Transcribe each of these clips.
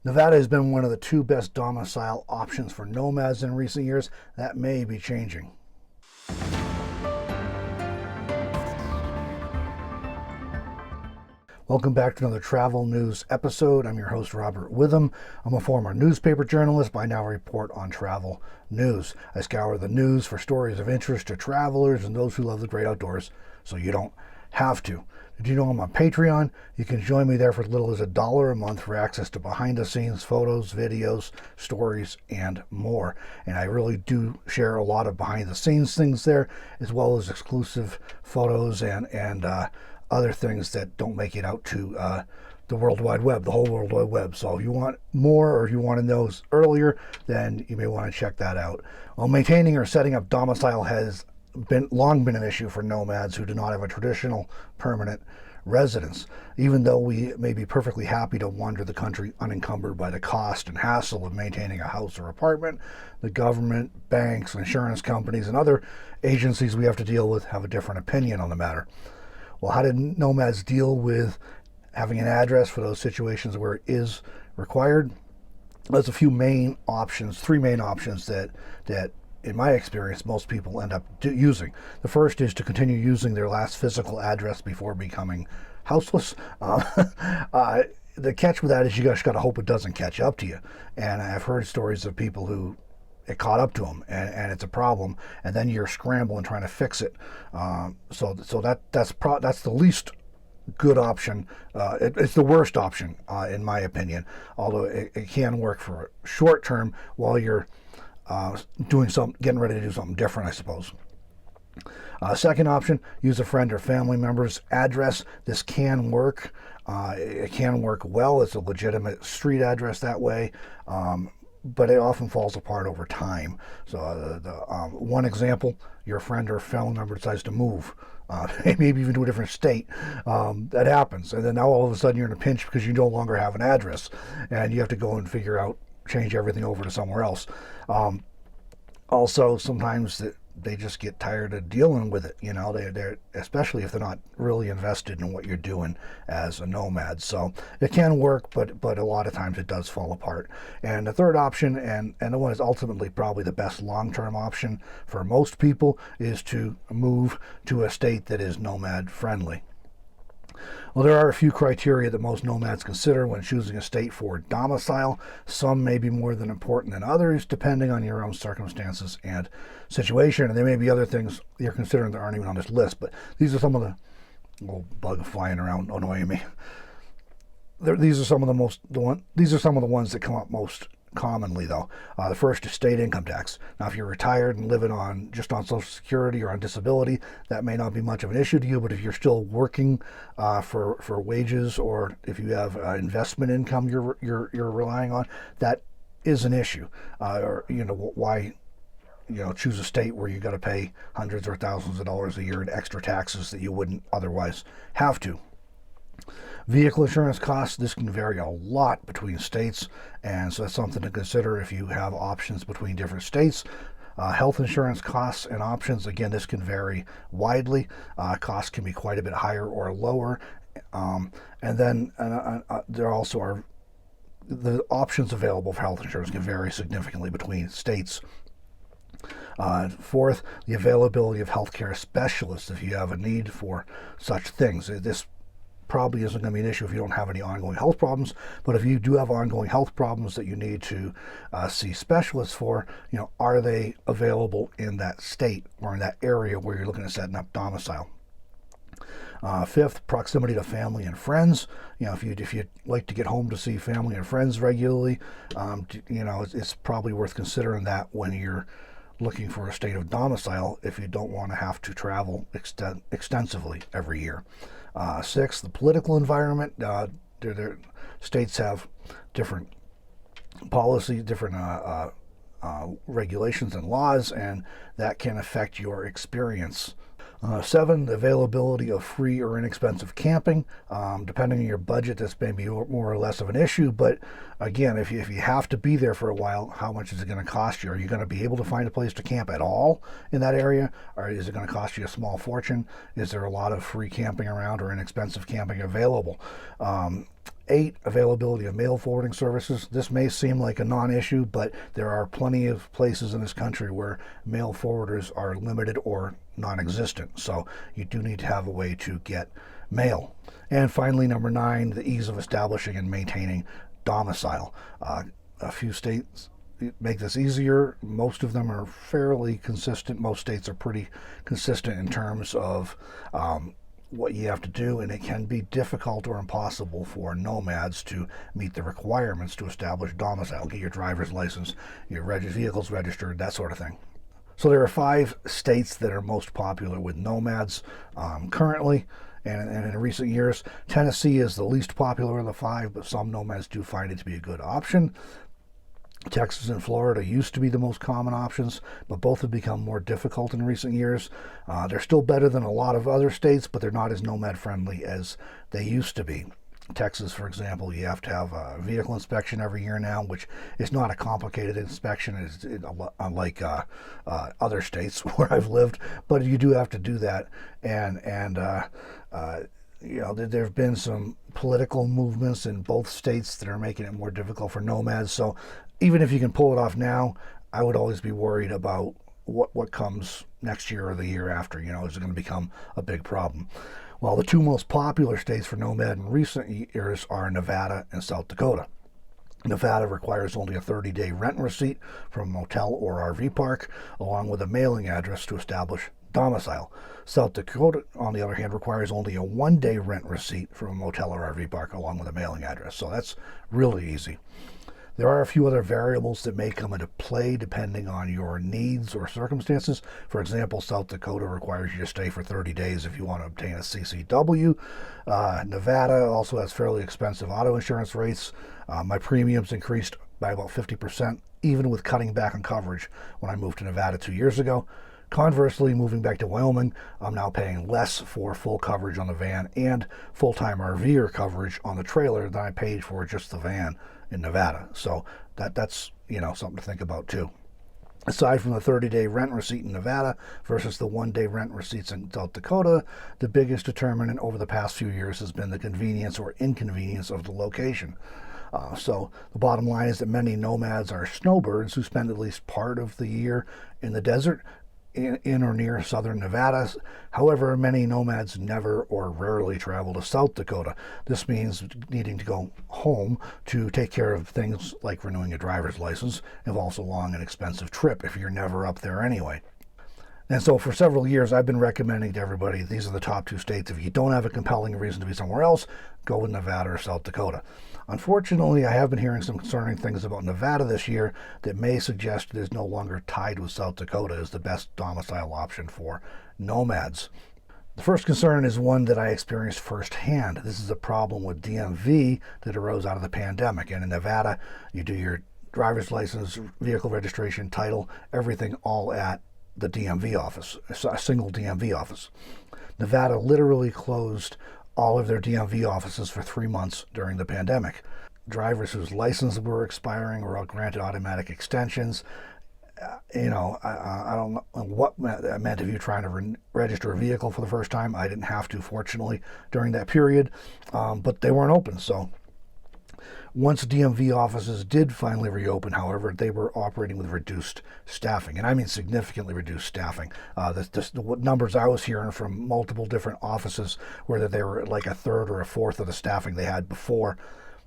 Nevada has been one of the two best domicile options for nomads in recent years. That may be changing. Welcome back to another travel news episode. I'm your host, Robert Witham. I'm a former newspaper journalist, but I now report on travel news. I scour the news for stories of interest to travelers and those who love the great outdoors, so you don't have to. Did you know I'm on Patreon? You can join me there for as little as $1 a month for access to behind-the-scenes photos, videos, stories, and more. And I really do share a lot of behind-the-scenes things there, as well as exclusive photos and other things that don't make it out to the World Wide Web, the whole World Wide Web. So if you want more, or if you want to know earlier, then you may want to check that out. Well, maintaining or setting up domicile has long been an issue for nomads who do not have a traditional permanent residence. Even though we may be perfectly happy to wander the country unencumbered by the cost and hassle of maintaining a house or apartment, the government, banks, insurance companies, and other agencies we have to deal with have a different opinion on the matter. Well, how did nomads deal with having an address for those situations where it is required? There's a few main options, three main options that in my experience, most people end up using. The first is to continue using their last physical address before becoming houseless. The catch with that is you just got to hope it doesn't catch up to you. And I've heard stories of people who it caught up to them, and it's a problem, and then you're scrambling trying to fix it. So that's the least good option. It's the worst option, in my opinion. Although it can work for short term while you're getting ready to do something different, I suppose. Second option: use a friend or family member's address. This can work. It can work well. It's a legitimate street address that way. But it often falls apart over time. So one example, your friend or family member decides to move, maybe even to a different state. That happens. And then now all of a sudden you're in a pinch because you no longer have an address, and you have to go and change everything over to somewhere else. Also, sometimes they just get tired of dealing with it. You know, they're especially if they're not really invested in what you're doing as a nomad. So it can work, but a lot of times it does fall apart. And the third option, and the one is ultimately probably the best long-term option for most people, is to move to a state that is nomad friendly. Well, there are a few criteria that most nomads consider when choosing a state for domicile. Some may be more than important than others, depending on your own circumstances and situation. And there may be other things you're considering that aren't even on this list. But these are some of the little bug flying around annoying me. These are some of the ones that come up most commonly, though. The first is state income tax. Now, if you're retired and living just on Social Security or on disability, that may not be much of an issue to you. But if you're still working for wages, or if you have investment income you're relying on, that is an issue. Or why choose a state where you got to pay hundreds or thousands of dollars a year in extra taxes that you wouldn't otherwise have to. Vehicle insurance costs, this can vary a lot between states, and so that's something to consider if you have options between different states. Health insurance costs and options, again, this can vary widely. Costs can be quite a bit higher or lower. And then there also are the options available for health insurance can vary significantly between states. Fourth, the availability of healthcare specialists if you have a need for such things. This probably isn't going to be an issue if you don't have any ongoing health problems, but if you do have ongoing health problems that you need to see specialists for, are they available in that state or in that area where you're looking at setting up domicile? Fifth, proximity to family and friends. If you like to get home to see family and friends regularly, it's probably worth considering that when you're looking for a state of domicile, if you don't want to have to travel extensively every year. Sixth, the political environment. Their states have different policies, different regulations and laws, and that can affect your experience. 7, the availability of free or inexpensive camping. Depending on your budget, this may be more or less of an issue, but again, if you have to be there for a while, how much is it going to cost you? Are you going to be able to find a place to camp at all in that area, or is it going to cost you a small fortune? Is there a lot of free camping around or inexpensive camping available? 8, availability of mail forwarding services. This may seem like a non-issue, but there are plenty of places in this country where mail forwarders are limited or non-existent. So you do need to have a way to get mail. And finally, number 9, the ease of establishing and maintaining domicile. A few states make this easier. Most of them are fairly consistent. Most states are pretty consistent in terms of what you have to do, and it can be difficult or impossible for nomads to meet the requirements to establish domicile, get your driver's license, your vehicles registered, that sort of thing. So there are 5 states that are most popular with nomads currently. And in recent years, Tennessee is the least popular of the 5, but some nomads do find it to be a good option. Texas and Florida used to be the most common options, but both have become more difficult in recent years. They're still better than a lot of other states, but they're not as nomad friendly as they used to be. Texas, for example, you have to have a vehicle inspection every year now, which is not a complicated inspection, unlike other states where I've lived, but you do have to do that. And there have been some political movements in both states that are making it more difficult for nomads. So even if you can pull it off now, I would always be worried about what comes next year or the year after. Is it going to become a big problem? Well, the 2 most popular states for nomad in recent years are Nevada and South Dakota. Nevada requires only a 30-day rent receipt from a motel or RV park, along with a mailing address to establish domicile. South Dakota, on the other hand, requires only a 1-day rent receipt from a motel or RV park, along with a mailing address. So that's really easy. There are a few other variables that may come into play depending on your needs or circumstances. For example, South Dakota requires you to stay for 30 days if you want to obtain a CCW. Nevada also has fairly expensive auto insurance rates. My premiums increased by about 50%, even with cutting back on coverage when I moved to Nevada 2 years ago. Conversely, moving back to Wyoming, I'm now paying less for full coverage on the van and full-time RVer coverage on the trailer than I paid for just the van in Nevada. So that's something to think about too. Aside from the 30-day rent receipt in Nevada versus the 1-day rent receipts in South Dakota, the biggest determinant over the past few years has been the convenience or inconvenience of the location. So the bottom line is that many nomads are snowbirds who spend at least part of the year in the desert, in or near southern Nevada. However, many nomads never or rarely travel to South Dakota. This means needing to go home to take care of things like renewing a driver's license, involves a long and expensive trip if you're never up there anyway. And so for several years, I've been recommending to everybody, these are the top 2 states. If you don't have a compelling reason to be somewhere else, go with Nevada or South Dakota. Unfortunately, I have been hearing some concerning things about Nevada this year that may suggest it is no longer tied with South Dakota as the best domicile option for nomads. The first concern is one that I experienced firsthand. This is a problem with DMV that arose out of the pandemic. And in Nevada, you do your driver's license, vehicle registration, title, everything all at the DMV office, a single DMV office. Nevada literally closed all of their DMV offices for 3 months during the pandemic. Drivers whose licenses were expiring were granted automatic extensions. I don't know what that meant if you're trying to register a vehicle for the first time. I didn't have to, fortunately, during that period, but they weren't open. So once DMV offices did finally reopen, however, they were operating with reduced staffing, and I mean significantly reduced staffing. The numbers I was hearing from multiple different offices were that they were like a third or a fourth of the staffing they had before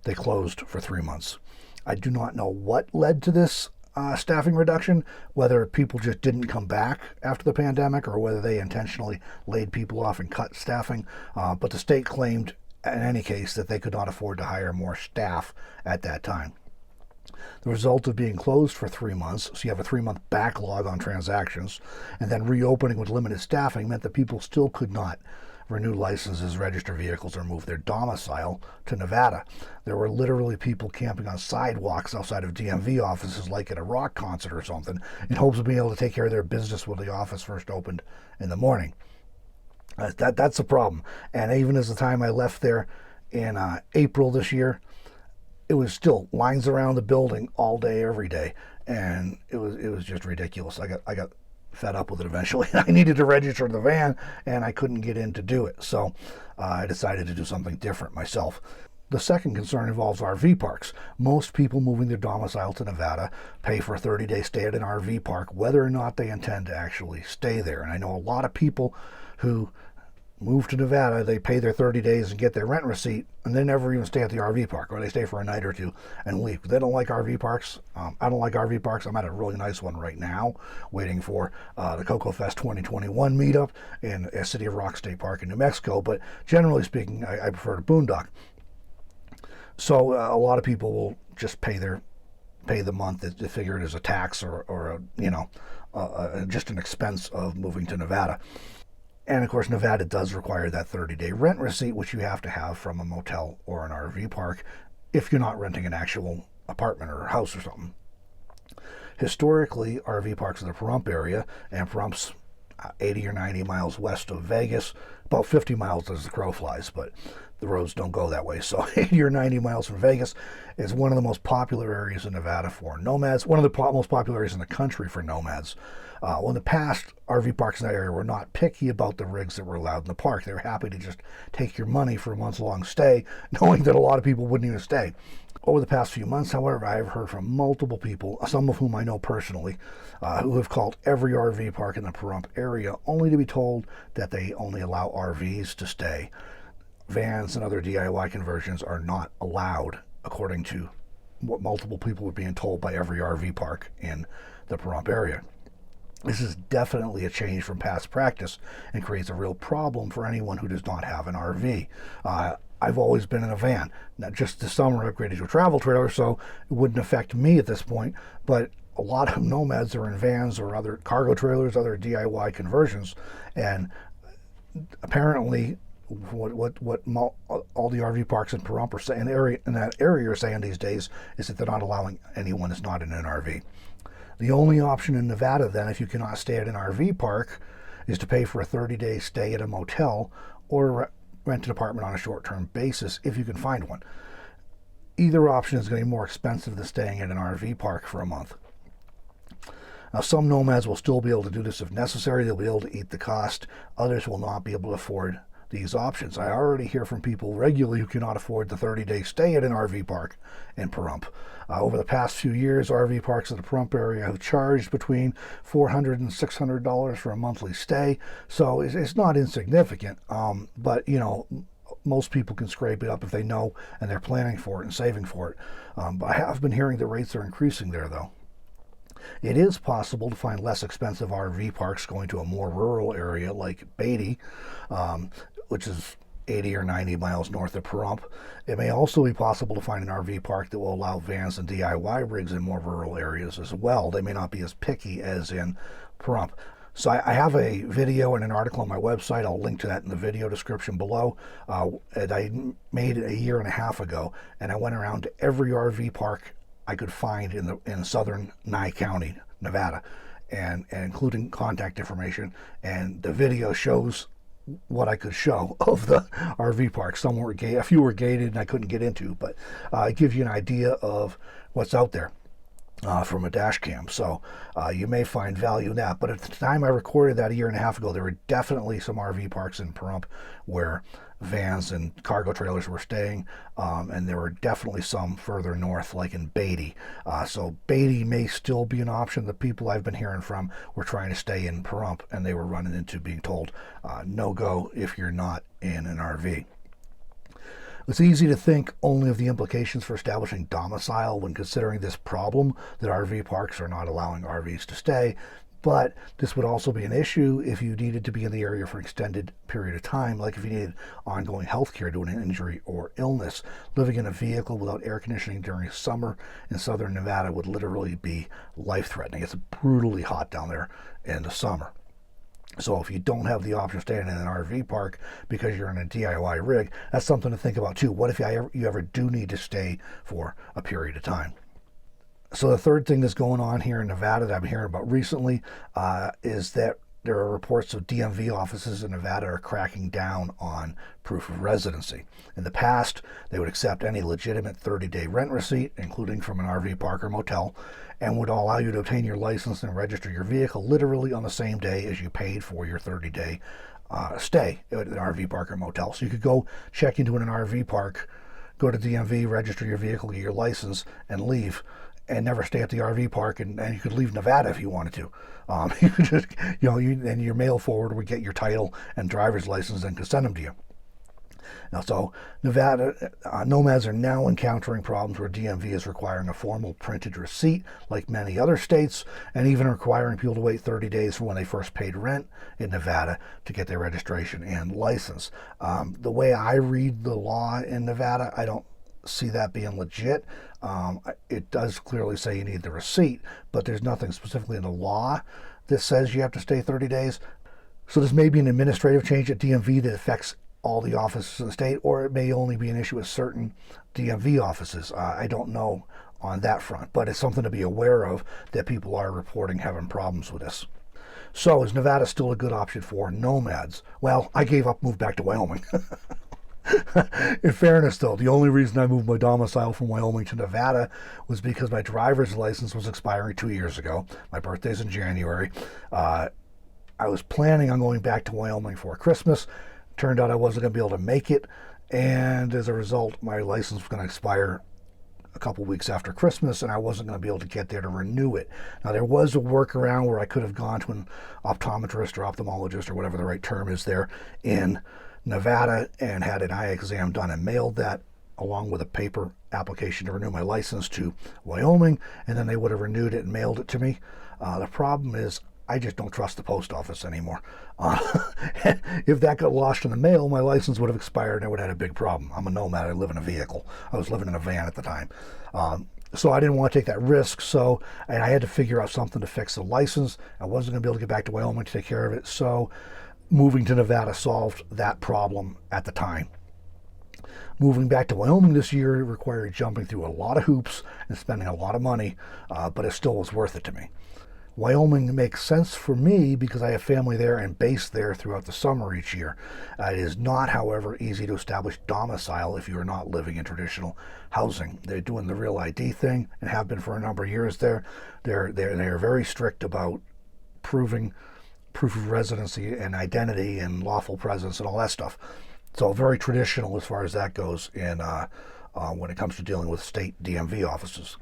they closed for 3 months. I do not know what led to this staffing reduction, whether people just didn't come back after the pandemic or whether they intentionally laid people off and cut staffing, but the state claimed in any case that they could not afford to hire more staff at that time. The result of being closed for 3 months, so you have a 3-month backlog on transactions, and then reopening with limited staffing meant that people still could not renew licenses, register vehicles, or move their domicile to Nevada. There were literally people camping on sidewalks outside of DMV offices like at a rock concert or something in hopes of being able to take care of their business when the office first opened in the morning. That's a problem. And even as the time I left there in April this year, it was still lines around the building all day, every day, and it was just ridiculous. I got fed up with it eventually. I needed to register the van, and I couldn't get in to do it. So I decided to do something different myself. The second concern involves RV parks. Most people moving their domicile to Nevada pay for a 30-day stay at an RV park, whether or not they intend to actually stay there. And I know a lot of people who move to Nevada, they pay their 30 days and get their rent receipt, and they never even stay at the RV park, or they stay for a night or two and leave. They don't like RV parks. I don't like RV parks. I'm at a really nice one right now, waiting for the Cocoa Fest 2021 meetup in City of Rock State Park in New Mexico. But generally speaking, I prefer to boondock. So a lot of people will just pay the month. They figure it as a tax or just an expense of moving to Nevada. And of course, Nevada does require that 30-day rent receipt, which you have to have from a motel or an RV park if you're not renting an actual apartment or house or something. Historically, RV parks in the Pahrump area, and Pahrump's 80 or 90 miles west of Vegas, about 50 miles as the crow flies, but the roads don't go that way. So 80 or 90 miles from Vegas is one of the most popular areas in Nevada for nomads, one of the most popular areas in the country for nomads. Well, in the past, RV parks in that area were not picky about the rigs that were allowed in the park. They were happy to just take your money for a months-long stay, knowing that a lot of people wouldn't even stay. Over the past few months, however, I have heard from multiple people, some of whom I know personally, who have called every RV park in the Pahrump area only to be told that they only allow RVs to stay. Vans and other DIY conversions are not allowed, according to what multiple people were being told by every RV park in the Pahrump area. This is definitely a change from past practice and creates a real problem for anyone who does not have an RV. I've always been in a van. Now, just this summer, I upgraded to a travel trailer, so it wouldn't affect me at this point, but a lot of nomads are in vans or other cargo trailers, other DIY conversions, and apparently what all the RV parks in Pahrump are saying, in that area are saying these days, is that they're not allowing anyone that's not in an RV. The only option in Nevada, then, if you cannot stay at an RV park, is to pay for a 30-day stay at a motel or rent an apartment on a short-term basis if you can find one. Either option is going to be more expensive than staying at an RV park for a month. Now, some nomads will still be able to do this if necessary. They'll be able to eat the cost. Others will not be able to afford these options. I already hear from people regularly who cannot afford the 30-day stay at an RV park in Pahrump. Over the past few years, RV parks in the Pahrump area have charged between $400 and $600 for a monthly stay, so it's not insignificant, but most people can scrape it up if they know and they're planning for it and saving for it. But I have been hearing the rates are increasing there, though. It is possible to find less expensive RV parks going to a more rural area like Beatty, which is 80 or 90 miles north of Pahrump. It may also be possible to find an RV park that will allow vans and DIY rigs in more rural areas as well. They may not be as picky as in Pahrump. So I have a video and an article on my website. I'll link to that in the video description below. And I made it a year and a half ago, and I went around to every RV park I could find in southern Nye County, Nevada, and including contact information. And the video shows what I could show of the RV parks. Some were gated, a few were gated and I couldn't get into, but it gives you an idea of what's out there from a dash cam. So you may find value in that. But at the time I recorded that a year and a half ago, there were definitely some RV parks in Pahrump where vans and cargo trailers were staying, and there were definitely some further north, like in Beatty. So Beatty may still be an option. The people I've been hearing from were trying to stay in Pahrump, and they were running into being told, no go if you're not in an RV. It's easy to think only of the implications for establishing domicile when considering this problem that RV parks are not allowing RVs to stay, but this would also be an issue if you needed to be in the area for an extended period of time, like if you needed ongoing health care due to an injury or illness. Living in a vehicle without air conditioning during summer in southern Nevada would literally be life-threatening. It's brutally hot down there in the summer. So if you don't have the option of staying in an RV park because you're in a DIY rig, that's something to think about too. What if you ever do need to stay for a period of time? So the third thing that's going on here in Nevada that I've been hearing about recently is that there are reports of DMV offices in Nevada are cracking down on proof of residency. In the past, they would accept any legitimate 30-day rent receipt, including from an RV park or motel, and would allow you to obtain your license and register your vehicle literally on the same day as you paid for your 30-day stay at an RV park or motel. So you could go check into an RV park go to DMV, register your vehicle, get your license, and leave, and never stay at the RV park, and you could leave Nevada if you wanted to. You could just, and your mail forwarder would get your title and driver's license and could send them to you. Now, so Nevada, Nomads are now encountering problems where DMV is requiring a formal printed receipt, like many other states, and even requiring people to wait 30 days from when they first paid rent in Nevada to get their registration and license. The way I read the law in Nevada, I don't see that being legit. It does clearly say you need the receipt, but there's nothing specifically in the law that says you have to stay 30 days. So this may be an administrative change at DMV that affects all the offices in the state, or it may only be an issue with certain DMV offices. I don't know on that front, but it's something to be aware of, that people are reporting having problems with this. So is Nevada still a good option for nomads? Well, I gave up, moved back to Wyoming. In fairness, though, the only reason I moved my domicile from Wyoming to Nevada was because my driver's license was expiring 2 years ago. My birthday's in January. I was planning on going back to Wyoming for Christmas. Turned out I wasn't going to be able to make it, and as a result, my license was going to expire a couple weeks after Christmas, and I wasn't going to be able to get there to renew it. Now, there was a workaround where I could have gone to an optometrist or ophthalmologist or whatever the right term is there in Nevada and had an eye exam done and mailed that along with a paper application to renew my license to Wyoming, and then they would have renewed it and mailed it to me. The problem is I just don't trust the post office anymore. If that got lost in the mail, my license would have expired and I would have had a big problem. I'm a nomad. I live in a vehicle. I was living in a van at the time. So I didn't want to take that risk. And I had to figure out something to fix the license. I wasn't going to be able to get back to Wyoming to take care of it. So moving to Nevada solved that problem at the time. Moving back to Wyoming this year required jumping through a lot of hoops and spending a lot of money, but it still was worth it to me. Wyoming makes sense for me because I have family there and base there throughout the summer each year. It is not, however, easy to establish domicile if you are not living in traditional housing. They're doing the real ID thing and have been for a number of years there. They're very strict about proving proof of residency and identity and lawful presence and all that stuff. So very traditional as far as that goes in when it comes to dealing with state DMV offices.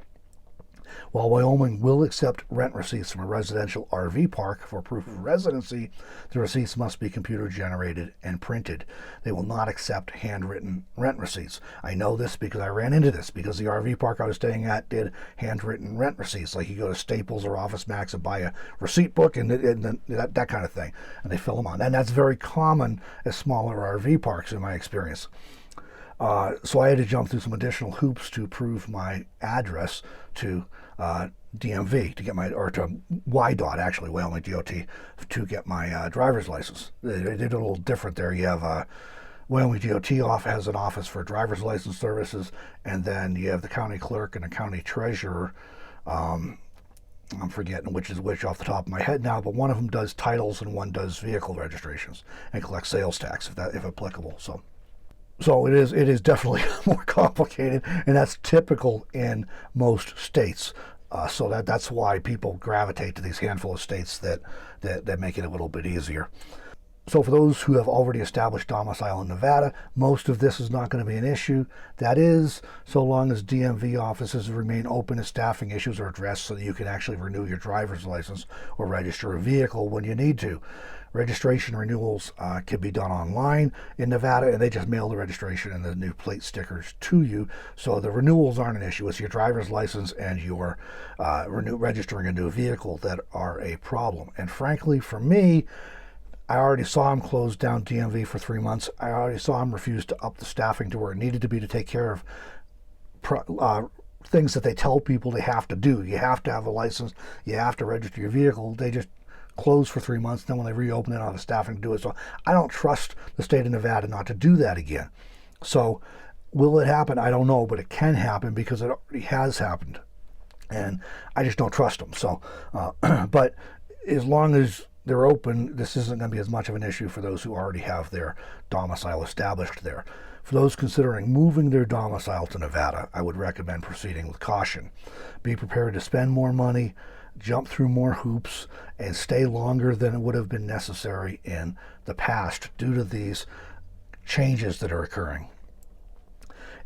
While Wyoming will accept rent receipts from a residential RV park for proof of residency, the receipts must be computer generated and printed. They will not accept handwritten rent receipts. I know this because I ran into this, because the RV park I was staying at did handwritten rent receipts. Like you go to Staples or Office Max and buy a receipt book and that kind of thing, and they fill them on. And that's very common at smaller RV parks in my experience. So I had to jump through some additional hoops to prove my address to DMV to get my, or to WYDOT, actually, Wyoming DOT, to get my driver's license. They did it a little different there. You have Wyoming DOT has an office for driver's license services, and then you have the county clerk and the county treasurer. I'm forgetting which is which off the top of my head now, but one of them does titles and one does vehicle registrations and collects sales tax if applicable. So it is definitely more complicated, and that's typical in most states. So that's why people gravitate to these handful of states that make it a little bit easier. So for those who have already established domicile in Nevada, most of this is not going to be an issue. That is, so long as DMV offices remain open and staffing issues are addressed so that you can actually renew your driver's license or register a vehicle when you need to. Registration renewals can be done online in Nevada, and they just mail the registration and the new plate stickers to you. So the renewals aren't an issue. It's your driver's license and your registering a new vehicle that are a problem. And frankly, for me, I already saw him close down DMV for 3 months. I already saw him refuse to up the staffing to where it needed to be to take care of things that they tell people they have to do. You have to have a license. You have to register your vehicle. They just closed for 3 months. Then when they reopen it, I don't have the staffing to do it. So I don't trust the state of Nevada not to do that again. So will it happen? I don't know, but it can happen because it already has happened. And I just don't trust them. So, but as long as they're open, this isn't going to be as much of an issue for those who already have their domicile established there. For those considering moving their domicile to Nevada, I would recommend proceeding with caution. Be prepared to spend more money, jump through more hoops, and stay longer than it would have been necessary in the past due to these changes that are occurring.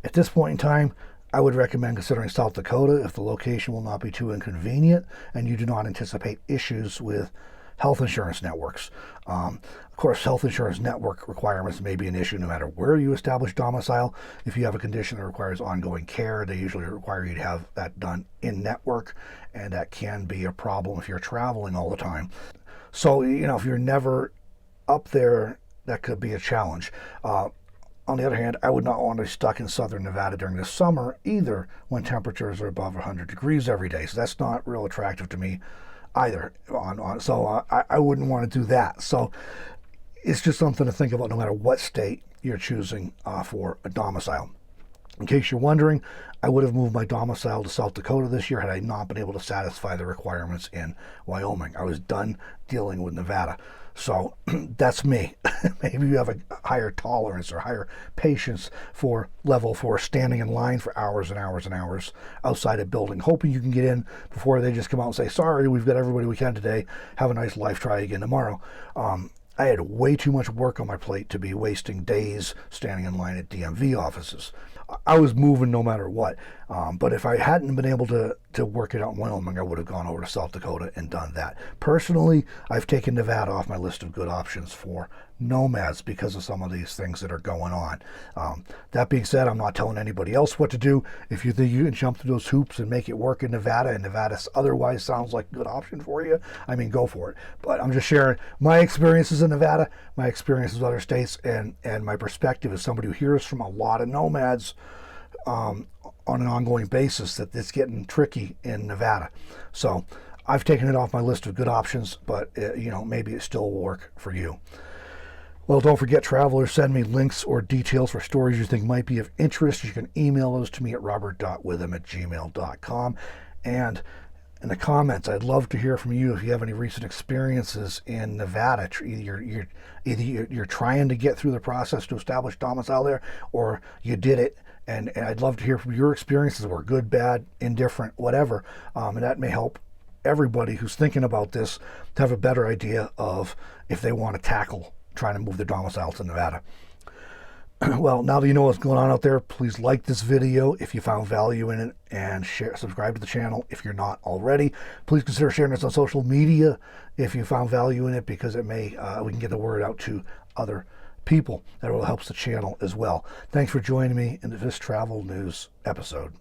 At this point in time, I would recommend considering South Dakota if the location will not be too inconvenient and you do not anticipate issues with health insurance networks. Of course, health insurance network requirements may be an issue no matter where you establish domicile. If you have a condition that requires ongoing care, they usually require you to have that done in network, and that can be a problem if you're traveling all the time. So, if you're never up there, that could be a challenge. On the other hand, I would not want to be stuck in southern Nevada during the summer either when temperatures are above 100 degrees every day. So that's not real attractive to me either. So I wouldn't want to do that. So it's just something to think about no matter what state you're choosing for a domicile. In case you're wondering, I would have moved my domicile to South Dakota this year had I not been able to satisfy the requirements in Wyoming. I was done dealing with Nevada. So that's me. Maybe you have a higher tolerance or higher patience for level 4 standing in line for hours and hours and hours outside a building, hoping you can get in before they just come out and say, sorry, we've got everybody we can today. Have a nice life. Try again tomorrow. I had way too much work on my plate to be wasting days standing in line at DMV offices. I was moving no matter what. But if I hadn't been able to work it out in Wyoming, I would have gone over to South Dakota and done that. Personally, I've taken Nevada off my list of good options for Nomads because of some of these things that are going on. That being said, I'm not telling anybody else what to do. If you think you can jump through those hoops and make it work in Nevada, and Nevada otherwise sounds like a good option for you, I mean, go for it. But I'm just sharing my experiences in Nevada, my experiences with other states, and my perspective as somebody who hears from a lot of nomads on an ongoing basis that it's getting tricky in Nevada. So I've taken it off my list of good options, but maybe it still will work for you. Well, don't forget, travelers, send me links or details for stories you think might be of interest. You can email those to me at robert.witham@gmail.com. And in the comments, I'd love to hear from you if you have any recent experiences in Nevada. Either you're trying to get through the process to establish domicile there, or you did it. And I'd love to hear from your experiences, were good, bad, indifferent, whatever. And that may help everybody who's thinking about this to have a better idea of if they want to tackle trying to move their domicile to Nevada. Well, now that you know what's going on out there, please like this video if you found value in it, and subscribe to the channel if you're not already. Please consider sharing this on social media if you found value in it, because it may we can get the word out to other people. That will help the channel as well. Thanks for joining me in this travel news episode.